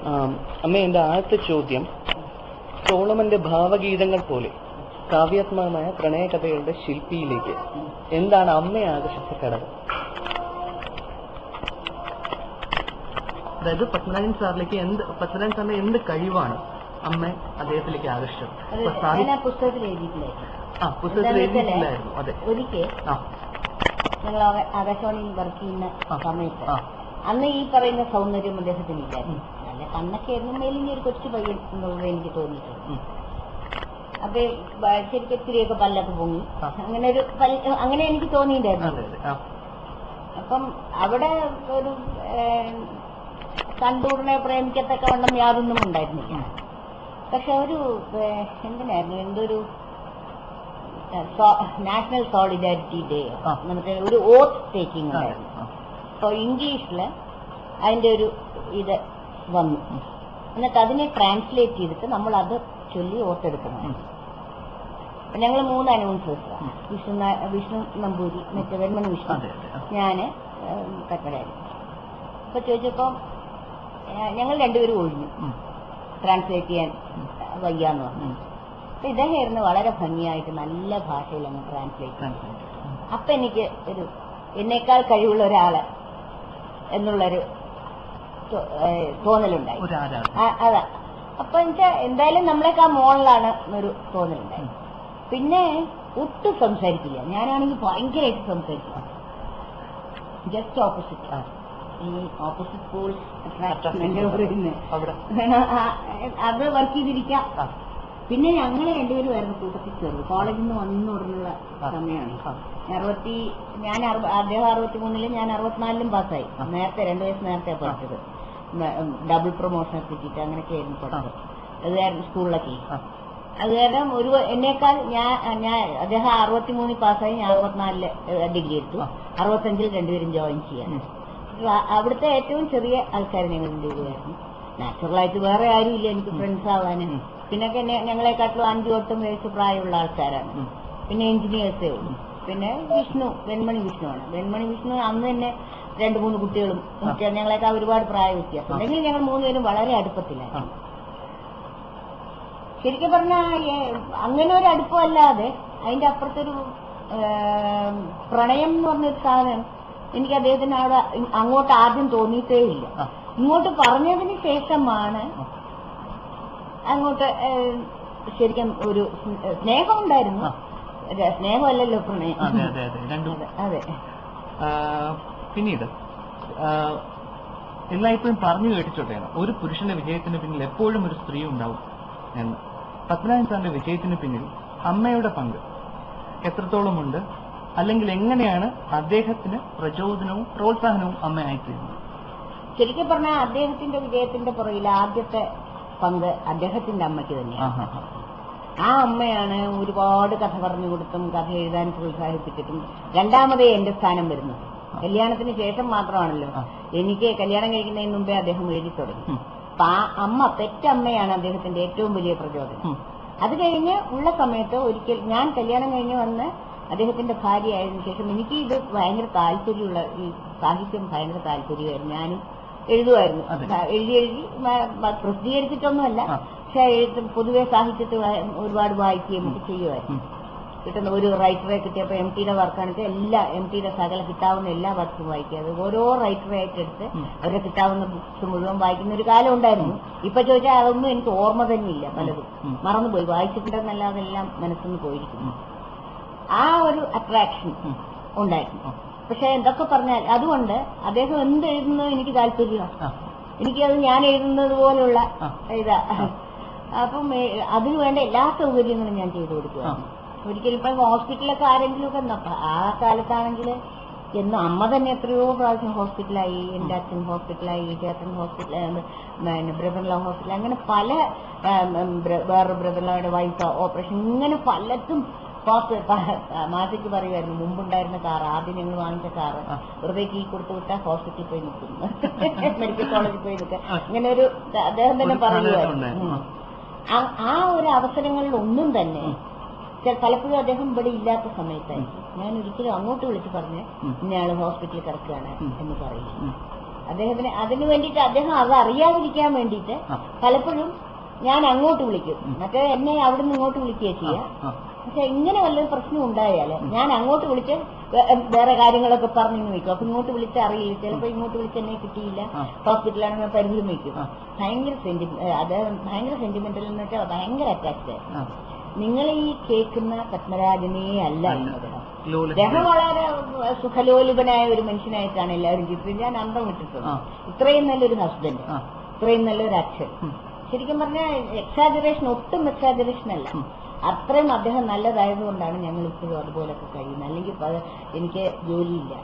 അമ്മ, എന്റെ ആദ്യത്തെ ചോദ്യം, സോളമന്റെ ഭാവഗീതങ്ങൾ പോലെ കാവ്യാത്മകമായ പ്രണയകഥകളുടെ ശില്പിയിലേക്ക് എന്താണ് അമ്മയെ ആകർഷിച്ച ഘടകം? അതായത് പത്മനാഭൻ സാറിന്റെ എന്ത് കഴിവാണ് അമ്മ അദ്ദേഹത്തിലേക്ക് ആകർഷിച്ചത്? പുസ്തകത്തിൽ എഴുതിയിട്ടില്ലായിരുന്നു. പുസ്തകത്തിൽ എഴുതിയിട്ടില്ലായിരുന്നു. അതെ. ഒരിക്കൽ ഞങ്ങൾ ആകാശവാണിയിൽ വർക്ക് ചെയ്യുന്ന സമയത്ത് അന്ന് ഈ പറയുന്ന സൗന്ദര്യം അദ്ദേഹത്തിനില്ലായിരുന്നു. നല്ല കണ്ണൊക്കെ ആയിരുന്നു, മേലിന് ഒരു കൊച്ചു പയ്യൻ എന്നുള്ളത് എനിക്ക് തോന്നിയിട്ടുണ്ട്. അപ്പൊ ശരിക്കും ഇത്തിരിയൊക്കെ പല്ലൊക്കെ പൊങ്ങി, അങ്ങനെ എനിക്ക് തോന്നിയിട്ടുണ്ടായിരുന്നു. അപ്പം അവിടെ ഒരു കണ്ടൂറിനെ പ്രേമിക്കത്തക്ക വണ്ണം യാതൊന്നും ഉണ്ടായിരുന്നില്ല. പക്ഷെ ഒരു എന്തിനായിരുന്നു, എന്തൊരു നാഷണൽ സോളിഡാരിറ്റി ഡേ നമുക്ക് ഒരു ഓത്ത് ടേക്കിംഗ് ഉണ്ടായിരുന്നു. അപ്പോൾ ഇംഗ്ലീഷില് അതിന്റെ ഒരു ഇത് വന്നു. എന്നിട്ട് അതിനെ ട്രാൻസ്ലേറ്റ് ചെയ്തിട്ട് നമ്മൾ അത് ചൊല്ലി ഓർത്തെടുക്കണം. ഞങ്ങൾ 3 അനൗൺസേഴ്സാണ്. വിഷ്ണു നമ്പൂരി, മറ്റേ വെൺമണി വിഷ്ണു, ഞാന് കട്ടടയായിരുന്നു. അപ്പൊ ചോദിച്ചപ്പോ ഞങ്ങൾ രണ്ടുപേരും ഒഴിഞ്ഞു, ട്രാൻസ്ലേറ്റ് ചെയ്യാൻ വയ്യാന്ന് പറഞ്ഞു. അപ്പൊ ഇദ്ദേഹമായിരുന്നു വളരെ ഭംഗിയായിട്ട് നല്ല ഭാഷയിൽ അങ്ങ് ട്രാൻസ്ലേറ്റ്. അപ്പൊ എനിക്ക് ഒരു എന്നേക്കാൾ കഴിവുള്ള ഒരാള് എന്നുള്ളൊരു തോന്നലുണ്ടായി. അതാ. അപ്പൊ എന്തായാലും നമ്മളെക്കാൾ മോളിലാണ് എന്നൊരു തോന്നലുണ്ടായി. പിന്നെ ഒട്ടും സംസാരിക്കില്ല. ഞാനാണെങ്കിൽ ഭയങ്കരമായിട്ട് സംസാരിക്കില്ല. Just opposite. ഈ ഓപ്പോസിറ്റ് പോൾ അത് വർക്ക് ചെയ്തിരിക്കാം. പിന്നെ ഞങ്ങളെ രണ്ടുപേരുമായിരുന്നു കൂട്ടത്തിൽ ചേർന്നു. കോളേജിൽ നിന്ന് വന്നു തുടങ്ങുന്ന സമയമാണ്. അദ്ദേഹം 63-ലും ഞാൻ 64-ലും പാസ്സായി. നേരത്തെ 2 വയസ്സ് നേരത്തെ പഠിച്ചത്. ഡബിൾ പ്രൊമോഷൻ കിട്ടിയിട്ട് അങ്ങനെയൊക്കെ ആയിരുന്നു പഠിച്ചത്. അത് കാരണം സ്കൂളിലൊക്കെ. അത് കാരണം എന്നേക്കാൾ അദ്ദേഹം 63-ൽ പാസ്സായി, ഞാൻ 64-ല് ഡിഗ്രി എടുത്തു. 65-ൽ രണ്ടുപേരും ജോയിൻ ചെയ്യാൻ. അവിടുത്തെ ഏറ്റവും ചെറിയ ആൾക്കാർ ഞങ്ങൾ രണ്ടുപേരുമായിരുന്നു. നാച്ചുറലായിട്ട് വേറെ ആരുമില്ല എനിക്ക് ഫ്രണ്ട്സ് ആവാനും. പിന്നൊക്കെ ഞങ്ങളെക്കാട്ടിലും 5-8 വയസ്സ് പ്രായമുള്ള ആൾക്കാരാണ്. പിന്നെ എഞ്ചിനീയേഴ്സേ ഉള്ളൂ. പിന്നെ വെൺമണി വിഷ്ണുവാണ്. വെൺമണി വിഷ്ണു അന്ന് തന്നെ 2-3 കുട്ടികളും ഞങ്ങളെക്കാൾ ഒരുപാട് പ്രായ വ്യത്യാസം ഉണ്ടെങ്കിൽ ഞങ്ങൾ 3 പേരും വളരെ അടുപ്പത്തിലായിരുന്നു. ശരിക്കും പറഞ്ഞാൽ അങ്ങനെ ഒരു അടുപ്പമല്ലാതെ അതിന്റെ അപ്പുറത്തൊരു പ്രണയം എന്ന് പറഞ്ഞൊരു സാധനം എനിക്ക് അദ്ദേഹത്തിന് അവിടെ അങ്ങോട്ട് ആദ്യം തോന്നിയിട്ടേ ഇല്ല. ഇങ്ങോട്ട് പറഞ്ഞതിന് ശേഷമാണ് അങ്ങോട്ട് ശരിക്കും ഒരു സ്നേഹം ഉണ്ടായിരുന്നു. സ്നേഹമല്ലല്ലോ പ്രണയം. അതെ. പിന്നീട് എല്ലായ്പ്പോഴും പറഞ്ഞു കേട്ടിട്ടോട്ടെ, ഒരു പുരുഷന്റെ വിജയത്തിന് പിന്നിൽ എപ്പോഴും ഒരു സ്ത്രീ ഉണ്ടാവും എന്ന്. പത്മനാഭൻ സാറിന്റെ വിജയത്തിന് പിന്നിൽ അമ്മയുടെ പങ്ക് എത്രത്തോളം ഉണ്ട്, അല്ലെങ്കിൽ എങ്ങനെയാണ് അദ്ദേഹത്തിന് പ്രചോദനവും പ്രോത്സാഹനവും അമ്മയായിത്തീരുന്നത്? ശരിക്കും പറഞ്ഞാൽ അദ്ദേഹത്തിന്റെ വിജയത്തിന്റെ പുറകിൽ ആദ്യത്തെ പങ്ക് അദ്ദേഹത്തിന്റെ അമ്മയ്ക്ക് തന്നെയാണ്. ആ അമ്മയാണ് ഒരുപാട് കഥ പറഞ്ഞു കൊടുത്തും കഥ എഴുതാൻ പ്രോത്സാഹിപ്പിച്ചിട്ടും. രണ്ടാമതേ എന്റെ സ്ഥാനം വരുന്നത് കല്യാണത്തിന് ശേഷം മാത്രമാണല്ലോ. എനിക്ക് കല്യാണം കഴിക്കുന്നതിന് മുമ്പേ അദ്ദേഹം എഴുതി തുടങ്ങി. അപ്പൊ ആ അമ്മ, പെറ്റമ്മയാണ് അദ്ദേഹത്തിന്റെ ഏറ്റവും വലിയ പ്രചോദനം. അത് കഴിഞ്ഞ് ഉള്ള സമയത്ത് ഒരിക്കൽ ഞാൻ കല്യാണം കഴിഞ്ഞ് വന്ന് അദ്ദേഹത്തിന്റെ ഭാര്യയായതിനു ശേഷം എനിക്ക് ഇത് ഭയങ്കര താല്പര്യമുള്ള, ഈ സാഹിത്യം ഭയങ്കര താല്പര്യമായിരുന്നു. ഞാനും എഴുതുമായിരുന്നു. എഴുതി പ്രസിദ്ധീകരിച്ചിട്ടൊന്നുമല്ല, പക്ഷെ പൊതുവെ സാഹിത്യത്തിൽ ഒരുപാട് വായിക്കുകയും ഒക്കെ ചെയ്യുമായിരുന്നു. കിട്ടുന്ന ഒരു റൈറ്ററെ കിട്ടിയപ്പോൾ MTയുടെ വർക്കാണെങ്കിൽ MTയുടെ സകല കിട്ടാവുന്ന എല്ലാ വർക്കും വായിക്കുക. അത് ഓരോ റൈറ്ററായിട്ട് എടുത്ത് അവരുടെ കിട്ടാവുന്ന ബുക്സ് മുഴുവൻ വായിക്കുന്ന ഒരു കാലം ഉണ്ടായിരുന്നു. ഇപ്പൊ ചോദിച്ചാൽ അതൊന്നും എനിക്ക് ഓർമ്മ തന്നെയില്ല. പലതും മറന്നുപോയി. വായിച്ചിട്ടുണ്ടെന്നല്ലാതെ എല്ലാം മനസ്സിൽ പോയിരിക്കുന്നു. ആ ഒരു അട്രാക്ഷൻ ഉണ്ടായിരുന്നു. പക്ഷെ എന്തൊക്കെ പറഞ്ഞാൽ അതുകൊണ്ട് അദ്ദേഹം എന്ത് എഴുതുന്നത് എനിക്ക് താല്പര്യമാണ്. എനിക്കത് ഞാൻ എഴുതുന്നത് പോലുള്ള ഇതാ. അപ്പം അതിനു വേണ്ട എല്ലാ സൗകര്യങ്ങളും ഞാൻ ചെയ്തു കൊടുക്കുകയാണ്. ഒരിക്കലും ഇപ്പൊ ഹോസ്പിറ്റലൊക്കെ ആരെങ്കിലും ഒക്കെ ആ കാലത്താണെങ്കിൽ എന്നും അമ്മ തന്നെ എത്രയോ പ്രാവശ്യം ഹോസ്പിറ്റലായി. എന്റെ അച്ഛൻ ഹോസ്പിറ്റലായി, ചേട്ടൻ ഹോസ്പിറ്റലായി, ബ്രദർലോ ഹോസ്പിറ്റൽ, അങ്ങനെ പല വേറെ ബ്രദർലോയുടെ വൈഫ് ഓപ്പറേഷൻ, ഇങ്ങനെ പലതും മാസയ്ക്ക് പറയുമായിരുന്നു. മുമ്പുണ്ടായിരുന്ന കാർ, ആദ്യം ഞങ്ങൾ വാങ്ങിച്ച കാറ് വെറുതെ കീ കൊടുത്തു വിട്ടാൽ ഹോസ്പിറ്റലിൽ പോയി നിൽക്കുന്നു, മെഡിക്കൽ കോളേജിൽ പോയി നിൽക്കുക, ഇങ്ങനെ ഒരു അദ്ദേഹം തന്നെ പറയുമായിരുന്നു. ആ ഒരു അവസരങ്ങളിൽ ഒന്നും തന്നെ പലപ്പോഴും അദ്ദേഹം ഇവിടെ ഇല്ലാത്ത സമയത്തായിരിക്കും ഞാൻ ഒരിക്കലും അങ്ങോട്ട് വിളിച്ച് പറഞ്ഞ് ഇന്നയാള് ഹോസ്പിറ്റലിൽ കിടക്കുകയാണ് എന്ന് പറയും. അദ്ദേഹത്തിന് അതിന് വേണ്ടിയിട്ട് അദ്ദേഹം അത് അറിയാതിരിക്കാൻ വേണ്ടിയിട്ട് പലപ്പോഴും ഞാൻ അങ്ങോട്ട് വിളിക്കും, മറ്റേ എന്നെ അവിടുന്ന് ഇങ്ങോട്ട് വിളിക്കുകയാണ് ചെയ്യാം. പക്ഷെ ഇങ്ങനെ വല്ലൊരു പ്രശ്നം ഉണ്ടായാല് ഞാൻ അങ്ങോട്ട് വിളിച്ച് വേറെ കാര്യങ്ങളൊക്കെ പറഞ്ഞു വയ്ക്കും. അപ്പൊ ഇങ്ങോട്ട് വിളിച്ച് അറിയില്ല, ചിലപ്പോ ഇങ്ങോട്ട് വിളിച്ച് എന്നെ കിട്ടിയില്ല, ഹോസ്പിറ്റലാണെങ്കിൽ പരിചയം വയ്ക്കും. ഭയങ്കര സെന്റിമെന്റൽ എന്ന് വെച്ചാൽ ഭയങ്കര അറ്റാച്ച്ഡ്. നിങ്ങൾ ഈ കേൾക്കുന്ന പത്മരാജനെ അല്ല അദ്ദേഹം. അദ്ദേഹം വളരെ സുഖലോലുപനായ ഒരു മനുഷ്യനായിട്ടാണ് എല്ലാവരും ചിത്രം. ഞാൻ അന്തം വിട്ടിട്ടുണ്ട്. ഇത്രയും നല്ലൊരു ഹസ്ബൻഡ്, ഇത്രയും നല്ലൊരു അച്ഛൻ. ശരിക്കും പറഞ്ഞാൽ എക്സാജറേഷൻ, ഒട്ടും എക്സാജറേഷൻ അല്ല, അത്രയും അദ്ദേഹം നല്ലതായതുകൊണ്ടാണ് ഞങ്ങൾ ഇപ്പോഴും അതുപോലൊക്കെ കഴിയുന്നത്. അല്ലെങ്കിൽ എനിക്ക് ജോലിയില്ല,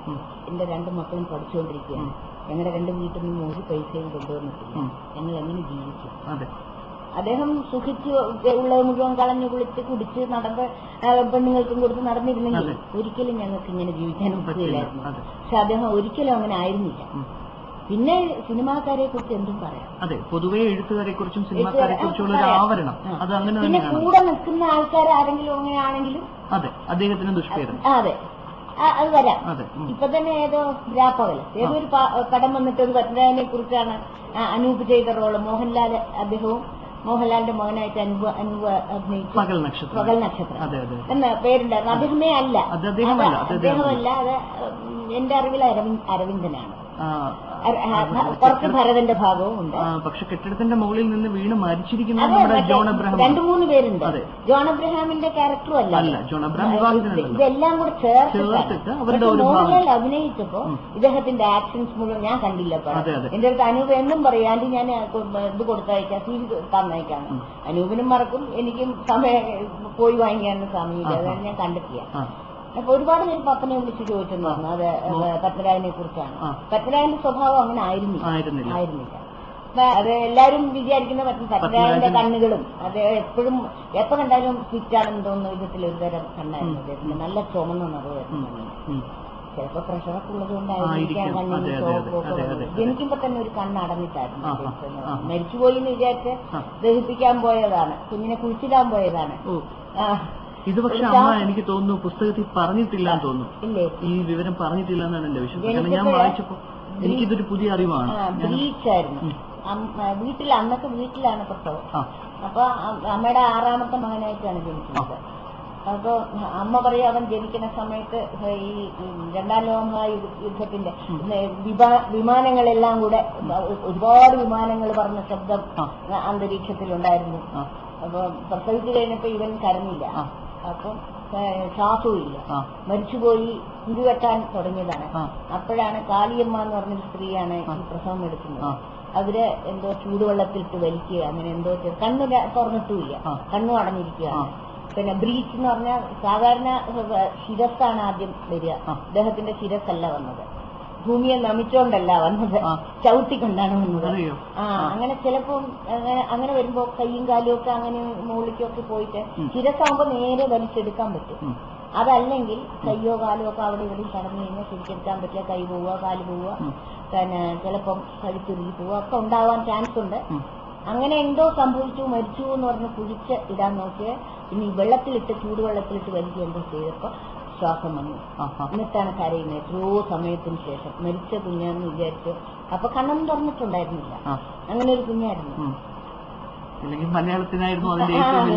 എന്റെ 2 മക്കളും പഠിച്ചുകൊണ്ടിരിക്കുകയാണ്, ഞങ്ങളുടെ 2 വീട്ടിൽ നിന്നും ഒരു പൈസയും കൊണ്ടുവന്നിട്ടില്ല, ഞങ്ങൾ എങ്ങനെ ജീവിക്കും? അദ്ദേഹം സുഖിച്ച് ഉള്ളത് മുഴുവൻ കളഞ്ഞു കുളിച്ച് കുടിച്ച് നടന്ന് പെണ്ണുങ്ങൾക്കും കൊടുത്ത് നടന്നിരുന്നെങ്കിൽ ഒരിക്കലും ഞങ്ങൾക്ക് ഇങ്ങനെ ജീവിക്കാനും പറ്റില്ലായിരുന്നു. പക്ഷെ അദ്ദേഹം ഒരിക്കലും അങ്ങനെ ആയിരുന്നില്ല. പിന്നെ സിനിമാക്കാരെ കുറിച്ച് എന്തും പറയാം. അതെ, പൊതുവെ എഴുത്തുകാരെ കുറിച്ചും സിനിമാക്കാരെ കുറിച്ചുള്ള ഒരു ആവരണം അത് അങ്ങനെ പിന്നെ കൂടെ നിൽക്കുന്ന ആൾക്കാർ ആരെങ്കിലും അങ്ങനെയാണെങ്കിലും അതെ അദ്ദേഹത്തിന് ദുഷ്പേര്. അതെ, അത് വരാം. ഇപ്പൊ തന്നെ ഏതോ രാപ്പകൽ ഏതൊരു പടം വന്നിട്ട് ഒരു പത്മരാജനെ കുറിച്ചാണ് അനൂപ് ചെയ്ത റോള്. മോഹൻലാൽ, അദ്ദേഹവും മോഹൻലാലിന്റെ മകനായിട്ട് അനൂപ് അഭിനയിച്ചു പകൽ നക്ഷത്രം എന്ന പേരുണ്ടായിരുന്നു. അദ്ദേഹമേ അല്ല, അദ്ദേഹമല്ല, അത് എന്റെ അറിവിൽ അരവിന്ദനാണ്. കുറച്ച് ഭരതന്റെ ഭാഗവും ഉണ്ട്. പക്ഷെ കെട്ടിടത്തിന്റെ മുകളിൽ നിന്ന് വീണ് മരിച്ചിരിക്കുന്നത് 2-3 പേരുണ്ട്. ജോൺ അബ്രഹാമിന്റെ ക്യാരക്ടറും അല്ല, ഇതെല്ലാം കൂടെ ചേർത്തിട്ട് മോഹൻലാൽ അഭിനയിച്ചപ്പോ ഇദ്ദേഹത്തിന്റെ ആക്ഷൻസ് മുഴുവൻ ഞാൻ കണ്ടില്ല. എന്റെ അടുത്ത് അനൂപ് എന്നും പറയാണ്ട് ഞാൻ ഇത് കൊടുത്തയക്കാം, സി വി തന്നയക്കാണ്. അനൂപിനും മറക്കും, എനിക്കും സമയം പോയി വാങ്ങിക്കാനും സമയമില്ല, അതാണ് ഞാൻ കണ്ടെത്തിയ. അപ്പൊ ഒരുപാട് പേര് പപ്പനെ വിളിച്ച് ചോദിച്ചിട്ടുണ്ടായിരുന്നു അത് പത്മരാജനെ കുറിച്ചാണ്. പത്മരാജന്റെ സ്വഭാവം അങ്ങനെ ആയിരുന്നില്ല. അത് എല്ലാവരും വിചാരിക്കുന്ന പത്മരാജന്റെ കണ്ണുകളും അത് എപ്പോഴും എപ്പോ കണ്ടാലും ഫിറ്റാണെന്ന് തോന്നുന്ന വിധത്തിൽ ഒരു തരം കണ്ണായിരുന്നു അദ്ദേഹത്തിന്. നല്ല ചുമന്ന നിറവായിരുന്നു. ചിലപ്പോ പ്രഷറൊക്കെ ഉള്ളത് കൊണ്ടായിരിക്കാം കണ്ണിന് ചോപ്പൊക്കെ. ജനിക്കുമ്പോ തന്നെ ഒരു കണ്ണടഞ്ഞിട്ടായിരുന്നു. മരിച്ചുപോയി എന്ന് വിചാരിച്ച് ദഹിപ്പിക്കാൻ പോയതാണ്, കുഞ്ഞിനെ കുഴിച്ചിടാൻ പോയതാണ്. ഇത് പക്ഷെ അമ്മ എനിക്ക് തോന്നുന്നു പുസ്തകത്തിൽ പറഞ്ഞിട്ടില്ല എന്ന് തോന്നുന്നു. ഈ വിവരം പറഞ്ഞിട്ടില്ല എന്നാണ് എന്റെ വിശ്വാസം. ഞാൻ വായിച്ചപ്പോ എനിക്കിതൊരു പുതിയ അറിവാണ്. ബ്ലീച്ചായിരുന്നു വീട്ടിൽ, അന്നൊക്കെ വീട്ടിലാണ് പ്രസവം. അപ്പൊ അമ്മയുടെ 6ാമത്തെ മകനായിട്ടാണ് ജനിക്കുന്നത്. അപ്പൊ അമ്മ പറയും അവൻ ജനിക്കുന്ന സമയത്ത് ഈ 2ാം ലോകമഹായുദ്ധത്തിന്റെ വിമാനങ്ങളെല്ലാം കൂടെ ഒരുപാട് വിമാനങ്ങൾ പറഞ്ഞ ശബ്ദം അന്തരീക്ഷത്തിലുണ്ടായിരുന്നു. അപ്പൊ പ്രസവിച്ചു കഴിഞ്ഞപ്പോ ഇവൻ കരഞ്ഞില്ല, അപ്പം ശ്വാസവും ഇല്ല, മരിച്ചുപോയി, കുരുവെട്ടാൻ തുടങ്ങിയതാണ്. അപ്പോഴാണ് കാളിയമ്മ എന്ന് പറഞ്ഞൊരു സ്ത്രീയാണ് ഈ പ്രസവം എടുക്കുന്നത്. അവര് എന്തോ ചൂടുവെള്ളത്തിലിട്ട് വലിക്കുക, അങ്ങനെ എന്തോ കണ്ണു തുറന്നിട്ടുമില്ല, കണ്ണു അടഞ്ഞിരിക്കുകയാണ്. പിന്നെ ബ്രീച്ച് എന്ന് പറഞ്ഞാൽ സാധാരണ ശിരസ്സാണ് ആദ്യം വരിക, അദ്ദേഹത്തിന്റെ ശിരസ്സല്ല വന്നത്, ഭൂമിയെ നമിച്ചോണ്ടല്ല വന്നത്, ചവിട്ടിക്കൊണ്ടാണ് വന്നത്. അങ്ങനെ ചിലപ്പം അങ്ങനെ വരുമ്പോ കൈയും കാലും ഒക്കെ അങ്ങനെ മുകളിലേക്കൊക്കെ പോയിട്ട് ശിരസ്സാകുമ്പോ നേരെ വലിച്ചെടുക്കാൻ പറ്റും. അതല്ലെങ്കിൽ കയ്യോ കാലോ ഒക്കെ അവിടെ ഇവിടെ കടന്നു കഴിഞ്ഞാൽ തിരിച്ചെടുക്കാൻ പറ്റില്ല, കൈ പോവുക, കാല് പോവുക, പിന്നെ ചിലപ്പം കഴുത്തുരുകി പോവുക ഒക്കെ ഉണ്ടാവാൻ ചാൻസ് ഉണ്ട്. അങ്ങനെ എന്തോ സംഭവിച്ചു, മരിച്ചു എന്ന് പറഞ്ഞ് കുഴിച്ച് ഇടാൻ നോക്കിയ ഇനി വെള്ളത്തിലിട്ട് ചൂടുവെള്ളത്തിലിട്ട് വലിക്കുക എന്തോ ചെയ്തപ്പോ ശ്വാസം വന്നു. എന്നിട്ടാണ് കരയുന്നത്. എത്രയോ സമയത്തിന് ശേഷം മരിച്ച കുഞ്ഞാന്ന് വിചാരിച്ചു. അപ്പൊ കണ്ണൊന്നും തുറന്നിട്ടുണ്ടായിരുന്നില്ല, അങ്ങനെ ഒരു കുഞ്ഞായിരുന്നു. മലയാളത്തിനായിരുന്നു അതിന്റെ